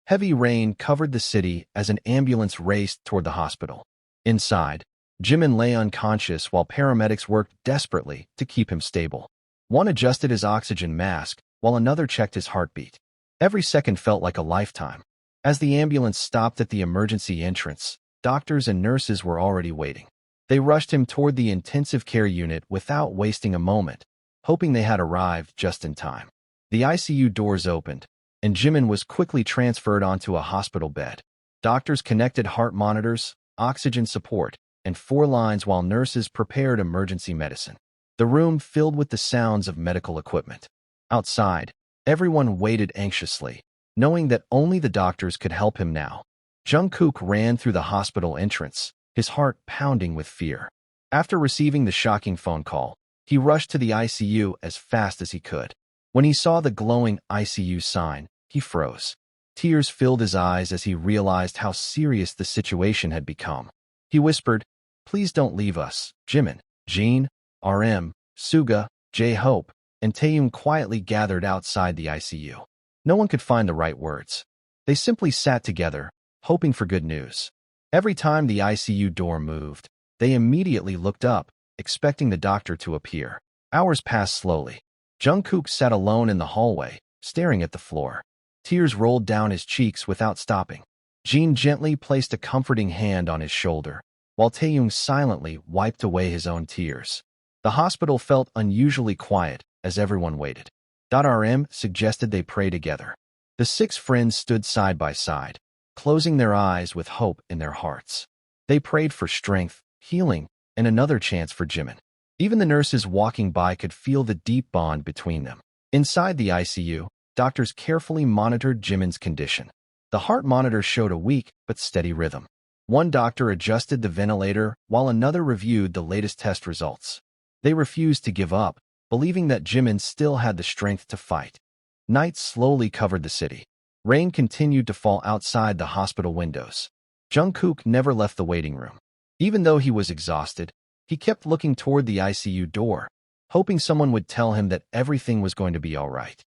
Heavy rain covered the city as an ambulance raced toward the hospital. Inside, Jimin lay unconscious while paramedics worked desperately to keep him stable. One adjusted his oxygen mask, while another checked his heartbeat. Every second felt like a lifetime. As the ambulance stopped at the emergency entrance, doctors and nurses were already waiting. They rushed him toward the intensive care unit without wasting a moment, hoping they had arrived just in time. The ICU doors opened, and Jimin was quickly transferred onto a hospital bed. Doctors connected heart monitors, oxygen support, and 4 lines while nurses prepared emergency medicine. The room filled with the sounds of medical equipment. Outside, everyone waited anxiously, knowing that only the doctors could help him now. Jungkook ran through the hospital entrance, his heart pounding with fear. After receiving the shocking phone call, he rushed to the ICU as fast as he could. When he saw the glowing ICU sign, he froze. Tears filled his eyes as he realized how serious the situation had become. He whispered, "Please don't leave us, Jimin." Jin, RM, Suga, J-Hope, and Taeyong quietly gathered outside the ICU. No one could find the right words. They simply sat together, hoping for good news. Every time the ICU door moved, they immediately looked up, expecting the doctor to appear. Hours passed slowly. Jungkook sat alone in the hallway, staring at the floor. Tears rolled down his cheeks without stopping. Jin gently placed a comforting hand on his shoulder, while Taeyong silently wiped away his own tears. The hospital felt unusually quiet as everyone waited. RM suggested they pray together. The 6 friends stood side by side, closing their eyes with hope in their hearts. They prayed for strength, healing, and another chance for Jimin. Even the nurses walking by could feel the deep bond between them. Inside the ICU, doctors carefully monitored Jimin's condition. The heart monitor showed a weak but steady rhythm. One doctor adjusted the ventilator while another reviewed the latest test results. They refused to give up, believing that Jimin still had the strength to fight. Night slowly covered the city. Rain continued to fall outside the hospital windows. Jungkook never left the waiting room. Even though he was exhausted, he kept looking toward the ICU door, hoping someone would tell him that everything was going to be all right.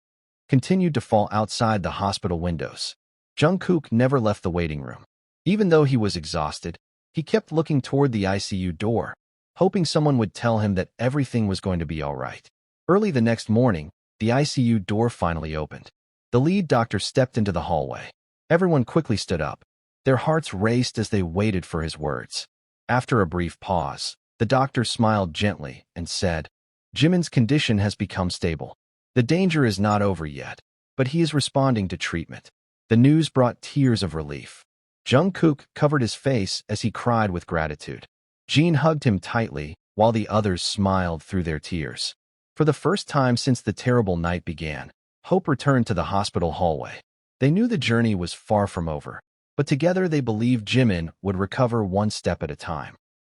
Continued to fall outside the hospital windows. Jungkook never left the waiting room. Even though he was exhausted, he kept looking toward the ICU door, hoping someone would tell him that everything was going to be all right. Early the next morning, the ICU door finally opened. The lead doctor stepped into the hallway. Everyone quickly stood up. Their hearts raced as they waited for his words. After a brief pause, the doctor smiled gently and said, "Jimin's condition has become stable. The danger is not over yet, but he is responding to treatment." The news brought tears of relief. Jungkook covered his face as he cried with gratitude. Jin hugged him tightly, while the others smiled through their tears. For the first time since the terrible night began, hope returned to the hospital hallway. They knew the journey was far from over, but together they believed Jimin would recover one step at a time.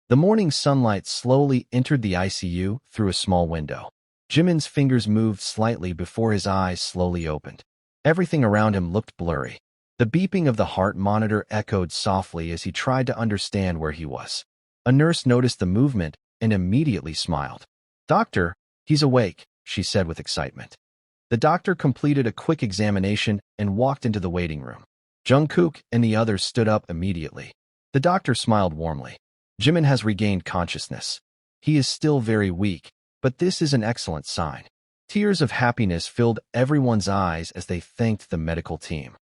The morning sunlight slowly entered the ICU through a small window. Jimin's fingers moved slightly before his eyes slowly opened. Everything around him looked blurry. The beeping of the heart monitor echoed softly as he tried to understand where he was. A nurse noticed the movement and immediately smiled. "Doctor, he's awake," she said with excitement. The doctor completed a quick examination and walked into the waiting room. Jungkook and the others stood up immediately. The doctor smiled warmly. "Jimin has regained consciousness. He is still very weak, but this is an excellent sign." Tears of happiness filled everyone's eyes as they thanked the medical team.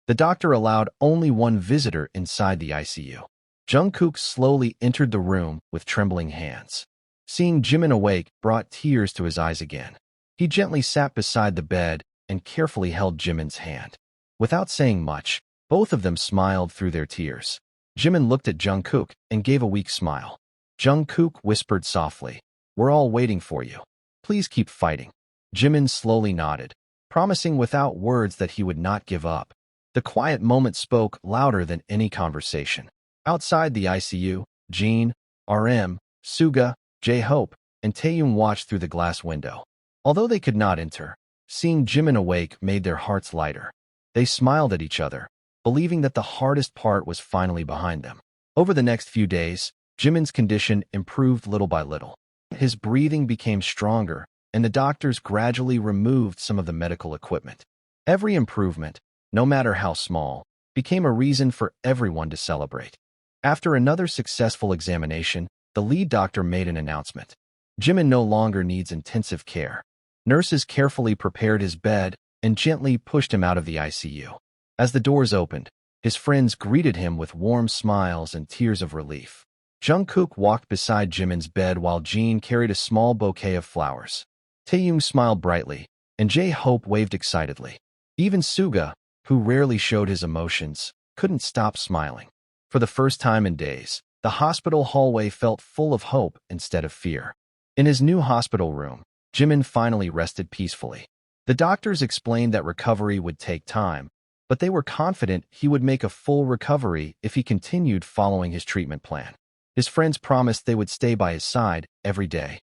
The doctor allowed only one visitor inside the ICU. Jungkook slowly entered the room with trembling hands. Seeing Jimin awake brought tears to his eyes again. He gently sat beside the bed and carefully held Jimin's hand. Without saying much, both of them smiled through their tears. Jimin looked at Jungkook and gave a weak smile. Jungkook whispered softly, "We're all waiting for you. Please keep fighting." Jimin slowly nodded, promising without words that he would not give up. The quiet moment spoke louder than any conversation. Outside the ICU, Jin, RM, Suga, J-Hope, and Taeyong watched through the glass window. Although they could not enter, seeing Jimin awake made their hearts lighter. They smiled at each other, believing that the hardest part was finally behind them. Over the next few days, Jimin's condition improved little by little. His breathing became stronger, and the doctors gradually removed some of the medical equipment. Every improvement, no matter how small, became a reason for everyone to celebrate. After another successful examination, the lead doctor made an announcement. Jimin no longer needs intensive care. Nurses carefully prepared his bed and gently pushed him out of the ICU. As the doors opened, his friends greeted him with warm smiles and tears of relief. Jungkook walked beside Jimin's bed while Jin carried a small bouquet of flowers. Taeyong smiled brightly, and J-Hope waved excitedly. Even Suga, who rarely showed his emotions, couldn't stop smiling. For the first time in days, the hospital hallway felt full of hope instead of fear. In his new hospital room, Jimin finally rested peacefully. The doctors explained that recovery would take time, but they were confident he would make a full recovery if he continued following his treatment plan. His friends promised they would stay by his side every day.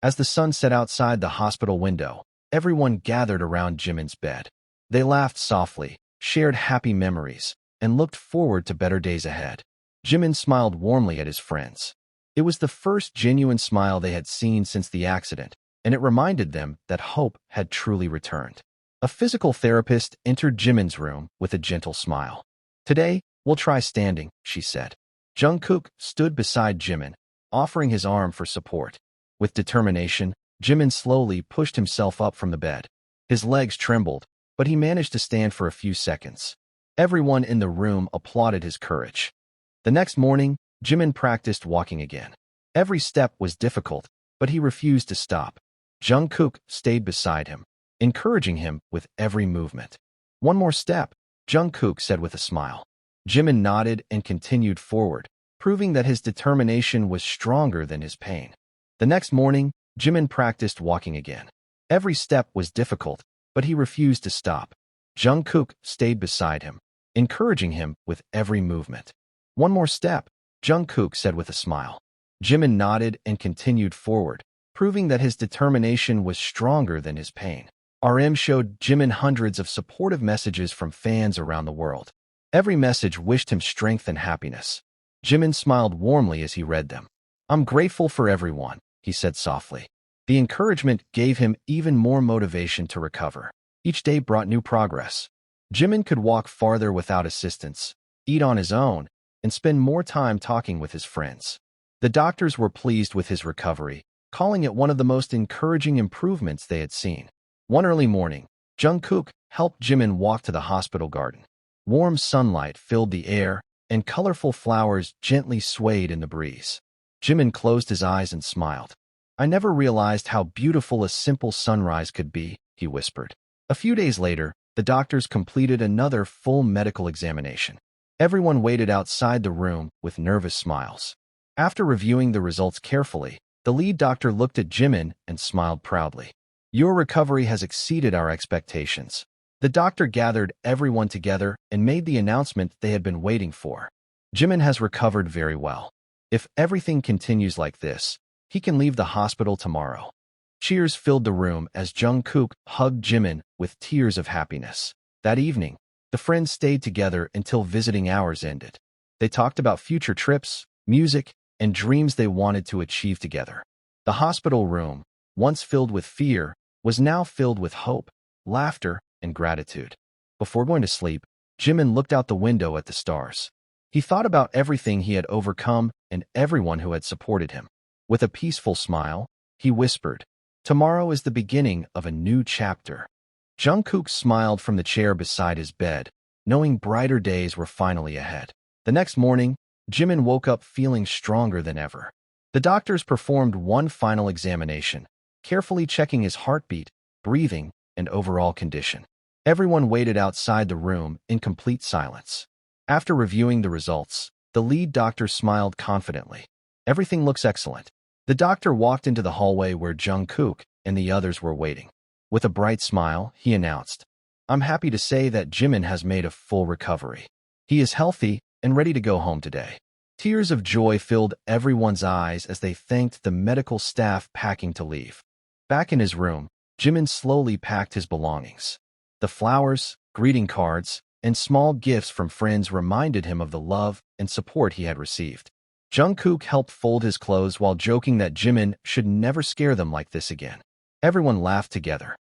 As the sun set outside the hospital window, everyone gathered around Jimin's bed. They laughed softly, shared happy memories, and looked forward to better days ahead. Jimin smiled warmly at his friends. It was the first genuine smile they had seen since the accident, and it reminded them that hope had truly returned. A physical therapist entered Jimin's room with a gentle smile. "Today, we'll try standing," she said. Jungkook stood beside Jimin, offering his arm for support. With determination, Jimin slowly pushed himself up from the bed. His legs trembled, but he managed to stand for a few seconds. Everyone in the room applauded his courage. The next morning, Jimin practiced walking again. Every step was difficult, but he refused to stop. Jungkook stayed beside him, encouraging him with every movement. "One more step," Jungkook said with a smile. Jimin nodded and continued forward, proving that his determination was stronger than his pain. The next morning, Jimin practiced walking again. Every step was difficult, but he refused to stop. Jungkook stayed beside him, encouraging him with every movement. "One more step," Jungkook said with a smile. Jimin nodded and continued forward, proving that his determination was stronger than his pain. RM showed Jimin hundreds of supportive messages from fans around the world. Every message wished him strength and happiness. Jimin smiled warmly as he read them. "I'm grateful for everyone," he said softly. The encouragement gave him even more motivation to recover. Each day brought new progress. Jimin could walk farther without assistance, eat on his own, and spend more time talking with his friends. The doctors were pleased with his recovery, calling it one of the most encouraging improvements they had seen. One early morning, Jungkook helped Jimin walk to the hospital garden. Warm sunlight filled the air, and colorful flowers gently swayed in the breeze. Jimin closed his eyes and smiled. "I never realized how beautiful a simple sunrise could be," he whispered. A few days later, the doctors completed another full medical examination. Everyone waited outside the room with nervous smiles. After reviewing the results carefully, the lead doctor looked at Jimin and smiled proudly. "Your recovery has exceeded our expectations." The doctor gathered everyone together and made the announcement they had been waiting for. "Jimin has recovered very well. If everything continues like this, he can leave the hospital tomorrow." Cheers filled the room as Jungkook hugged Jimin with tears of happiness. That evening, the friends stayed together until visiting hours ended. They talked about future trips, music, and dreams they wanted to achieve together. The hospital room, once filled with fear, was now filled with hope, laughter, and gratitude. Before going to sleep, Jimin looked out the window at the stars. He thought about everything he had overcome and everyone who had supported him. With a peaceful smile, he whispered, "Tomorrow is the beginning of a new chapter." Jungkook smiled from the chair beside his bed, knowing brighter days were finally ahead. The next morning, Jimin woke up feeling stronger than ever. The doctors performed one final examination, carefully checking his heartbeat, breathing, and overall condition. Everyone waited outside the room in complete silence. After reviewing the results, the lead doctor smiled confidently. "Everything looks excellent." The doctor walked into the hallway where Jungkook and the others were waiting. With a bright smile, he announced, "I'm happy to say that Jimin has made a full recovery. He is healthy and ready to go home today." Tears of joy filled everyone's eyes as they thanked the medical staff packing to leave. Back in his room, Jimin slowly packed his belongings. The flowers, greeting cards, and small gifts from friends reminded him of the love and support he had received. Jungkook helped fold his clothes while joking that Jimin should never scare them like this again. Everyone laughed together.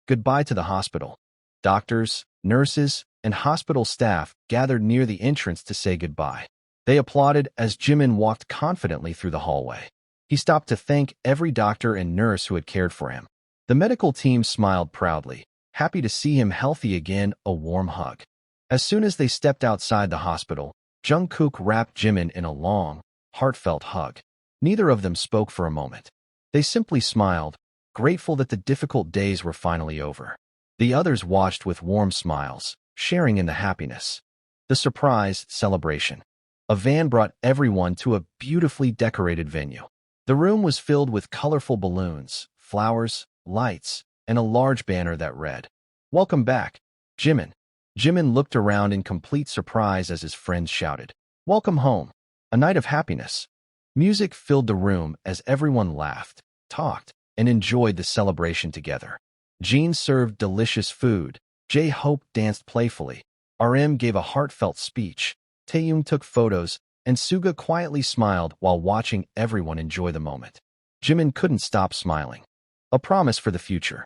Goodbye to the hospital. Doctors, nurses, and hospital staff gathered near the entrance to say goodbye. They applauded as Jimin walked confidently through the hallway. He stopped to thank every doctor and nurse who had cared for him. The medical team smiled proudly, happy to see him healthy again, a warm hug. As soon as they stepped outside the hospital, Jungkook wrapped Jimin in a long, heartfelt hug. Neither of them spoke for a moment. They simply smiled, grateful that the difficult days were finally over. The others watched with warm smiles, sharing in the happiness. The surprise celebration. A van brought everyone to a beautifully decorated venue. The room was filled with colorful balloons, flowers, lights, and a large banner that read, "Welcome back, Jimin." Jimin looked around in complete surprise as his friends shouted, "Welcome home." A night of happiness. Music filled the room as everyone laughed, talked, and enjoyed the celebration together. Jean served delicious food. J-Hope danced playfully. RM gave a heartfelt speech. Taeyong took photos, and Suga quietly smiled while watching everyone enjoy the moment. Jimin couldn't stop smiling. A promise for the future.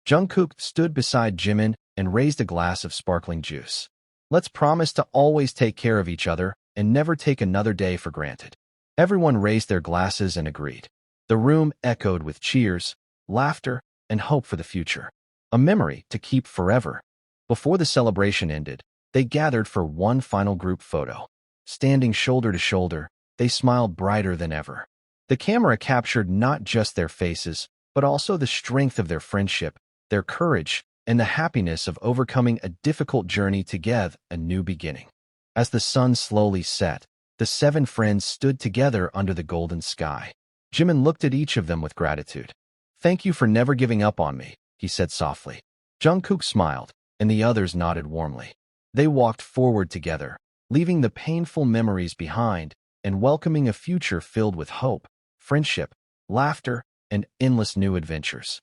Jungkook stood beside Jimin and raised a glass of sparkling juice. "Let's promise to always take care of each other and never take another day for granted." Everyone raised their glasses and agreed. The room echoed with cheers, laughter, and hope for the future. A memory to keep forever. Before the celebration ended, they gathered for one final group photo. Standing shoulder to shoulder, they smiled brighter than ever. The camera captured not just their faces, but also the strength of their friendship, their courage, and the happiness of overcoming a difficult journey together, a new beginning. As the sun slowly set, the 7 friends stood together under the golden sky. Jimin looked at each of them with gratitude. "Thank you for never giving up on me," he said softly. Jungkook smiled, and the others nodded warmly. They walked forward together, leaving the painful memories behind and welcoming a future filled with hope, friendship, laughter, and endless new adventures.